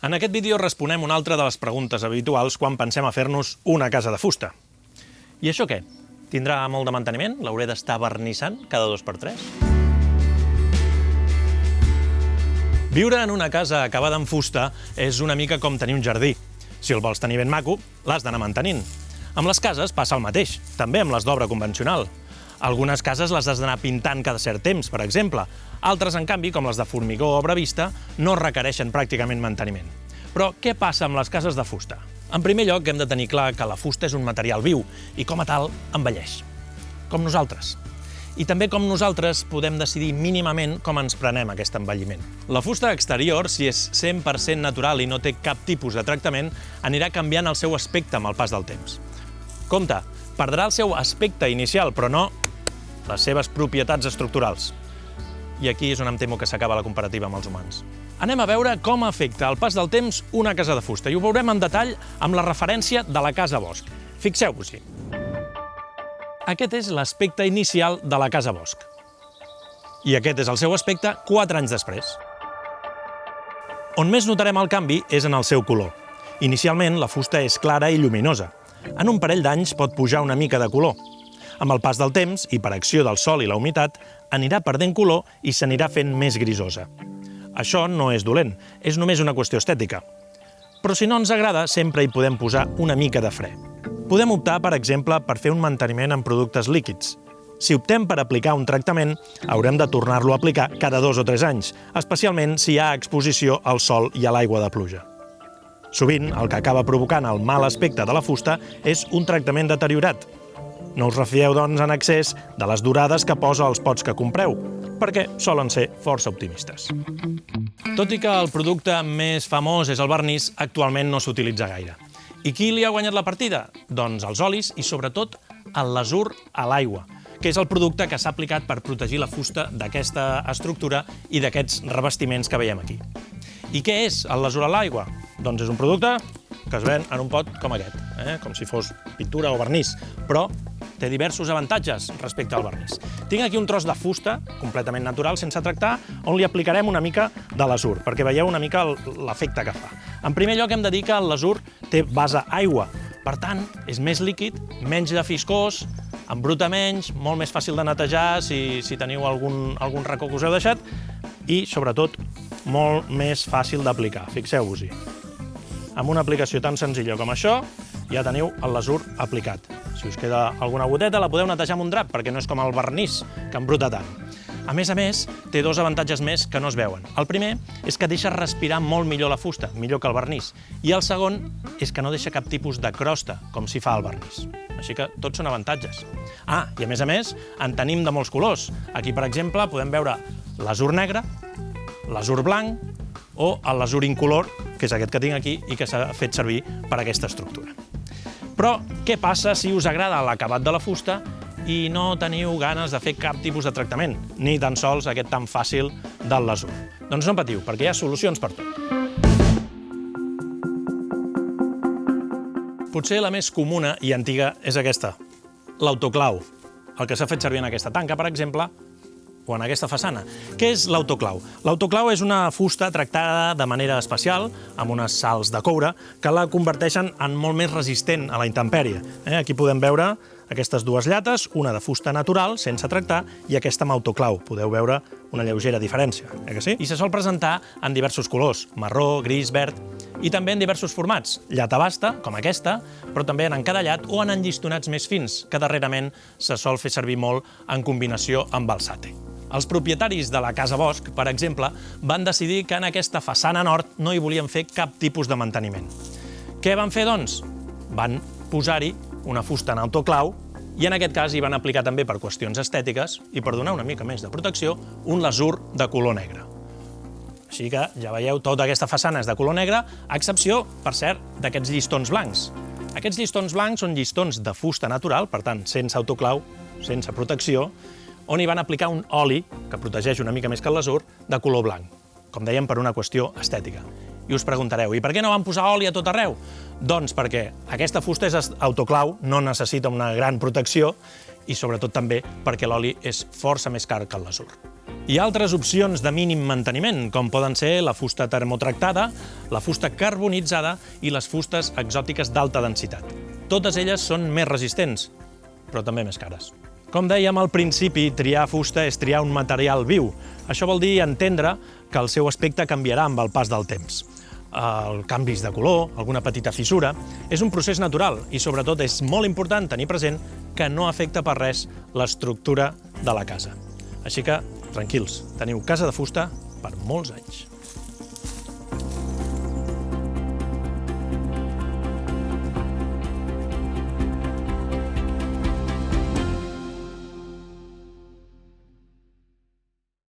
En aquest vídeo responem una altra de les preguntes habituals quan pensem a fer-nos una casa de fusta. I això què? Tindrà molt de manteniment? L'hauré d'estar vernissant cada 2x3? Viure en una casa acabada en fusta és una mica com tenir un jardí. Si el vols tenir ben maco, l'has d'anar mantenint. Amb les cases passa el mateix, també amb les d'obra convencional. Algunes cases les has d'anar pintant cada cert temps, per exemple. Altres, en canvi, com les de formigó o obra vista, no requereixen pràcticament manteniment. Però què passa amb les cases de fusta? En primer lloc, hem de tenir clar que la fusta és un material viu i, com a tal, envelleix. Com nosaltres. I també com nosaltres podem decidir mínimament com ens prenem aquest envelliment. La fusta exterior, si és 100% natural i no té cap tipus de tractament, anirà canviant el seu aspecte amb el pas del temps. Compte, perdrà el seu aspecte inicial, però no les seves propietats estructurals. I aquí és on em temo que s'acaba la comparativa amb els humans. Anem a veure com afecta al pas del temps una casa de fusta, i ho veurem en detall amb la referència de la casa Bosch. Fixeu-vos-hi. Aquest és l'aspecte inicial de la casa Bosch. I aquest és el seu aspecte 4 anys després. On més notarem el canvi és en el seu color. Inicialment, la fusta és clara i lluminosa. En un parell d'anys pot pujar una mica de color. Amb el pas del temps, i per acció del sol i la humitat, anirà perdent color i s'anirà fent més grisosa. Això no és dolent, és només una qüestió estètica. Però si no ens agrada, sempre hi podem posar una mica de fre. Podem optar, per exemple, per fer un manteniment amb productes líquids. Si optem per aplicar un tractament, haurem de tornar-lo a aplicar cada 2 o 3 anys, especialment si hi ha exposició al sol i a l'aigua de pluja. Sovint, el que acaba provocant el mal aspecte de la fusta és un tractament deteriorat. No us refieu, doncs, en excés de les durades que posa als pots que compreu, perquè solen ser força optimistes. Tot i que el producte més famós és el vernís, actualment no s'utilitza gaire. I qui li ha guanyat la partida? Doncs els olis i, sobretot, el lasur a l'aigua, que és el producte que s'ha aplicat per protegir la fusta d'aquesta estructura i d'aquests revestiments que veiem aquí. I què és el lasur a l'aigua? Doncs és un producte que es ven en un pot com aquest, com si fos pintura o vernís, però té diversos avantatges respecte al vernís. Tinc aquí un tros de fusta, completament natural, sense tractar, on li aplicarem una mica de lasur, perquè veieu una mica l'efecte que fa. En primer lloc, hem de dir que el lasur té base aigua. Per tant, és més líquid, menys de fiscós, embruta menys, molt més fàcil de netejar si teniu algun racó que us heu deixat, i, sobretot, molt més fàcil d'aplicar. Fixeu-vos-hi. Amb una aplicació tan senzilla com això, ja teniu el lasur aplicat. Si us queda alguna goteta, la podeu netejar amb un drap, perquè no és com el vernís, que embruta tant. A més, té 2 avantatges més que no es veuen. El primer és que deixa respirar molt millor la fusta, millor que el vernís. I el segon és que no deixa cap tipus de crosta, com si fa el vernís. Així que tots són avantatges. I a més, en tenim de molts colors. Aquí, per exemple, podem veure lasur negre, lasur blanc o el lasur incolor, que és aquest que tinc aquí i que s'ha fet servir per a aquesta estructura. Però què passa si us agrada l'acabat de la fusta i no teniu ganes de fer cap tipus de tractament, ni tan sols aquest tan fàcil del lasur? Doncs no patiu, perquè hi ha solucions per tot. Potser la més comuna i antiga és aquesta, l'autoclau, el que s'ha fet servir en aquesta tanca, per exemple, o en aquesta façana. Què és l'autoclau? L'autoclau és una fusta tractada de manera especial, amb unes sals de coure, que la converteixen en molt més resistent a la intempèrie. Aquí podem veure aquestes 2 llates, una de fusta natural, sense tractar, i aquesta amb autoclau. Podeu veure una lleugera diferència, que sí? I se sol presentar en diversos colors, marró, gris, verd, i també en diversos formats. Llata basta, com aquesta, però també en encadallat o en enllistonats més fins, que darrerament se sol fer servir molt en combinació amb el sate. Els propietaris de la casa Bosch, per exemple, van decidir que en aquesta façana nord no hi volien fer cap tipus de manteniment. Què van fer, doncs? Van posar-hi una fusta en autoclau i en aquest cas hi van aplicar també per qüestions estètiques i per donar una mica més de protecció un lasur de color negre. Així que ja veieu, tota aquesta façana és de color negre, a excepció, per cert, d'aquests llistons blancs. Aquests llistons blancs són llistons de fusta natural, per tant, sense autoclau, sense protecció, on hi van aplicar un oli, que protegeix una mica més que el lasur, de color blanc, com dèiem, per una qüestió estètica. I us preguntareu, i per què no van posar oli a tot arreu? Doncs perquè aquesta fusta és autoclau, no necessita una gran protecció, i sobretot també perquè l'oli és força més car que el lasur. Hi ha altres opcions de mínim manteniment, com poden ser la fusta termotractada, la fusta carbonitzada i les fustes exòtiques d'alta densitat. Totes elles són més resistents, però també més cares. Com dèiem al principi, triar fusta és triar un material viu. Això vol dir entendre que el seu aspecte canviarà amb el pas del temps. Canvis de color, alguna petita fissura, és un procés natural i sobretot és molt important tenir present que no afecta per res l'estructura de la casa. Així que, tranquils, teniu casa de fusta per molts anys.